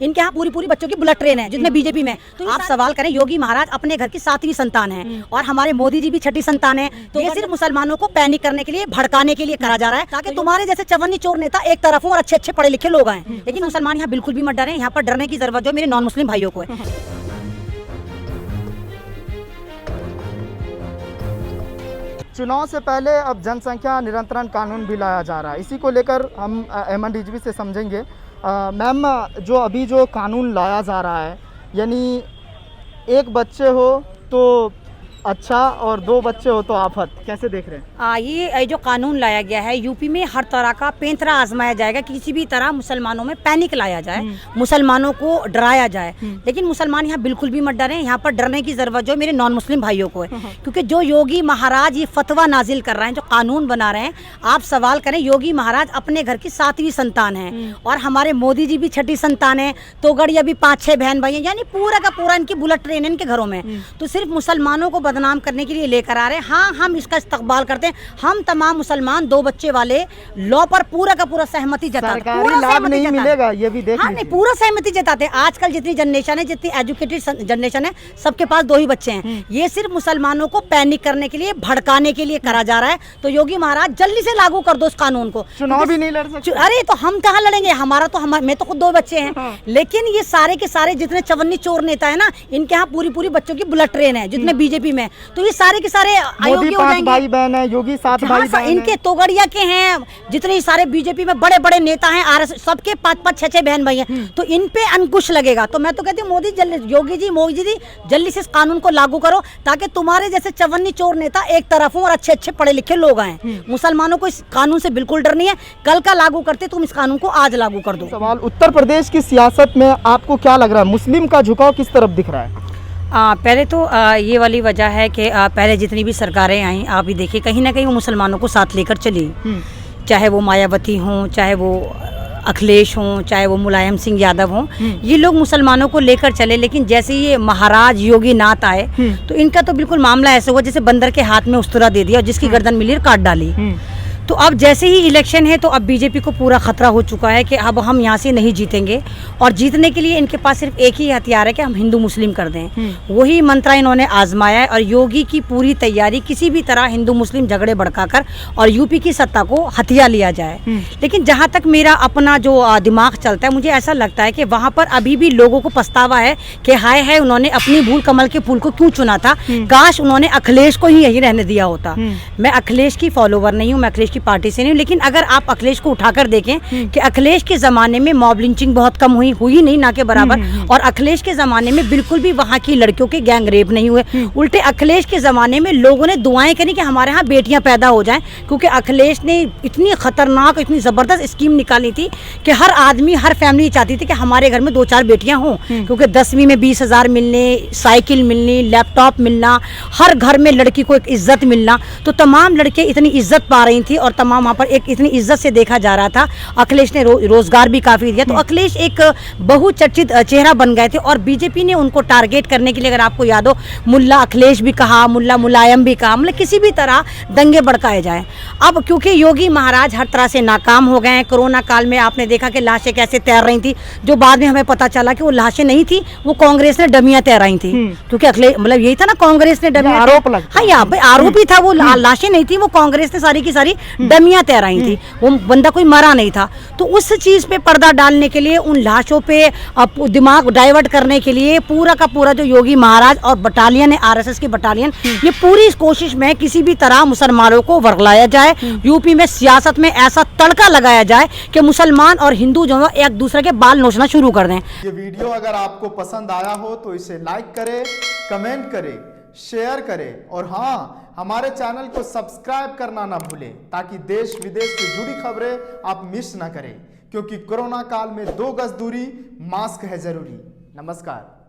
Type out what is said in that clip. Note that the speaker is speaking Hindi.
इनके यहाँ पूरी पूरी बच्चों की बुलेट ट्रेन है जिसमें बीजेपी में। तो आप सवाल करें, योगी महाराज अपने घर की 7वीं संतान है और हमारे मोदी जी भी 6ठी संतान है। तो ये सिर्फ मुसलमानों को पैनिक करने के लिए, भड़काने के लिए करा जा रहा है ताकि तुम्हारे जैसे चवन्नी चोर नेता एक तरफ हो और अच्छे अच्छे पढ़े लिखे लोग आए। लेकिन मुसलमान यहाँ बिल्कुल भी मत डरे, यहाँ पर डरने की जरूरत जो मेरे नॉन मुस्लिम भाइयों को है। चुनाव से पहले अब जनसंख्या नियंत्रण कानून भी लाया जा रहा है। इसी को लेकर हम अहमद रिजवी से समझेंगे। मैम, जो कानून लाया जा रहा है, यानी एक बच्चे हो तो अच्छा और 2 बच्चे हो तो आफत, कैसे देख रहे हैं? ये जो कानून लाया गया है, यूपी में हर तरह का पैंतरा आजमाया जाएगा, किसी भी तरह मुसलमानों में पैनिक लाया जाए, मुसलमानों को डराया जाए। लेकिन मुसलमान यहाँ बिल्कुल भी मत डरे, यहाँ पर डरने की जरूरत जो मेरे नॉन मुस्लिम भाइयों को है। क्योंकि जो योगी महाराज ये फतवा नाजिल कर रहे हैं, जो कानून बना रहे हैं, आप सवाल करें, योगी महाराज अपने घर की 7वीं संतान है और हमारे मोदी जी भी 6ठी संतान है, तोगड़िया भी 5-6 बहन भाई हैं, यानी पूरा का पूरा इनकी बुलेट ट्रेन है इनके घरों में। तो सिर्फ मुसलमानों को बदनाम करने के लिए लेकर आ रहे हैं। हाँ, हम इसका इस्तकबाल करते हैं। हम तमाम मुसलमान 2 बच्चे वाले लॉ पर पूरा का पूरा सहमति जताते हैं। पूरा लाभ नहीं मिलेगा, ये भी देख। हाँ, नहीं, पूरा सहमति जताते हैं। आजकल जितनी जनरेशन है, जितनी एजुकेटेड जनरेशन है, सबके पास 2 ही बच्चे हैं। ये सिर्फ मुसलमानों को पैनिक करने के लिए, भड़काने के लिए करा जा रहा है। तो योगी महाराज जल्दी से लागू कर दो इस कानून को। चुनाव भी नहीं लड़ सकते। अरे तो हम कहाँ लड़ेंगे? हमारा तो मैं तो खुद 2 बच्चे हैं। लेकिन ये सारे के सारे जितने चवन्नी चोर नेता है ना, इनके यहाँ पूरी पूरी बच्चों की बुलेट ट्रेन है जितने बीजेपी में। तो ये सारे के सारे मोदी 5 भाई बहन है, योगी 7 भाई बहन है। इनके तोगड़िया के हैं, जितने सारे बीजेपी में बड़े बड़े नेता हैं, आरएसएस, सबके 5-5, 6-6 बहन भाई हैं। तो इन पे अंकुश लगेगा। तो मैं तो कहती हूँ मोदी योगी जी जल्दी से इस कानून को लागू करो ताकि तुम्हारे जैसे चवन्नी चोर नेता एक तरफ हो और अच्छे अच्छे पढ़े लिखे लोग आए। मुसलमानों को इस कानून से बिल्कुल डर नहीं है। कल का लागू करते, तुम इस कानून को आज लागू कर दो। सवाल, उत्तर प्रदेश की सियासत में आपको क्या लग रहा है, मुस्लिम का झुकाव किस तरफ दिख रहा है? पहले तो ये वाली वजह है कि पहले जितनी भी सरकारें आई, आप भी देखिए, कहीं ना कहीं वो मुसलमानों को साथ लेकर चली। चाहे वो मायावती हों, चाहे वो अखिलेश हों, चाहे वो मुलायम सिंह यादव हों, ये लोग मुसलमानों को लेकर चले। लेकिन जैसे ये महाराज योगी नाथ आए तो इनका तो बिल्कुल मामला ऐसा हुआ जैसे बंदर के हाथ में उस्तरा दे दिया और जिसकी गर्दन मिली काट डाली। तो अब जैसे ही इलेक्शन है तो अब बीजेपी को पूरा खतरा हो चुका है कि अब हम यहाँ से नहीं जीतेंगे और जीतने के लिए इनके पास सिर्फ एक ही हथियार है कि हम हिंदू मुस्लिम कर दें। वही मंत्र इन्होंने आजमाया है और योगी की पूरी तैयारी किसी भी तरह हिंदू मुस्लिम झगड़े भड़काकर और यूपी की सत्ता को हथिया लिया जाए। लेकिन जहाँ तक मेरा अपना जो दिमाग चलता है, मुझे ऐसा लगता है कि वहाँ पर अभी भी लोगों को पछतावा है कि हाय है उन्होंने अपनी भूल कमल के फूल को क्यों चुना था। काश उन्होंने अखिलेश को ही यही रहने दिया होता। मैं अखिलेश की फॉलोवर नहीं हूँ, मैं अखिलेश की पार्टी से नहीं, लेकिन अगर आप अखिलेश को उठाकर देखें कि अखिलेश के जमाने में मॉब लिंचिंग बहुत कम हुई नहीं, ना के बराबर। और अखिलेश के जमाने में बिल्कुल भी वहां की लड़कियों के गैंग रेप नहीं हुए। उल्टे अखिलेश के जमाने में लोगों ने दुआएं करी कि हमारे यहाँ बेटियां पैदा हो जाएं, क्योंकि अखिलेश ने इतनी खतरनाक, इतनी जबरदस्त स्कीम निकाली थी कि हर आदमी, हर फैमिली चाहती थी कि हमारे घर में 2-4 बेटियां हों। क्योंकि 10वीं में 20,000 मिलने, साइकिल मिलनी, लैपटॉप मिलना, हर घर में लड़की को एक इज्जत मिलना। तो तमाम लड़के इतनी इज्जत पा रही थी और तमाम वहाँ पर एक इतनी इज्जत से देखा जा रहा था। अखिलेश ने रोजगार भी काफी दिया। तो अखिलेश एक बहुचर्चित चेहरा बन गए थे और बीजेपी ने उनको टारगेट करने के लिए, अगर आपको याद हो, मुल्ला अखिलेश भी कहा, मुल्ला मुलायम भी कहा, मतलब किसी भी तरह दंगे भड़काए जाए। अब क्योंकि योगी महाराज हर तरह से नाकाम हो गए हैं, कोरोना काल में आपने देखा कि लाशें कैसे तैर रही थी, जो बाद में हमें पता चला कि वो लाशें नहीं थी, वो कांग्रेस ने डमियां तैराई थी। क्योंकि अखिलेश, मतलब यही था ना, कांग्रेस ने डमियां, आरोप लगता। हाँ, यहाँ पे आरोप ही था, वो लाशें नहीं थी, वो कांग्रेस ने सारी की सारी डमियां तैराई थी। वो बंदा कोई मरा नहीं था। तो उस चीज पे पर्दा डालने के लिए, उन लाशों पे दिमाग डाइवर्ट करने के लिए पूरा का पूरा जो योगी महाराज और बटालियन है, आरएसएस की बटालियन, ये पूरी इस कोशिश में किसी भी तरह मुसलमानों को वर्गलाया जाए। यूपी में सियासत में ऐसा तड़का लगाया जाए कि मुसलमान और हिंदू जो है एक दूसरे के बाल नोचना शुरू कर दें। ये वीडियो अगर आपको पसंद आया हो तो इसे लाइक करें, कमेंट करें, शेयर करें और हाँ, हमारे चैनल को सब्सक्राइब करना ना भूलें ताकि देश विदेश से जुड़ी खबरें आप मिस ना करें। क्योंकि कोरोना काल में 2 गज दूरी, मास्क है जरूरी। नमस्कार।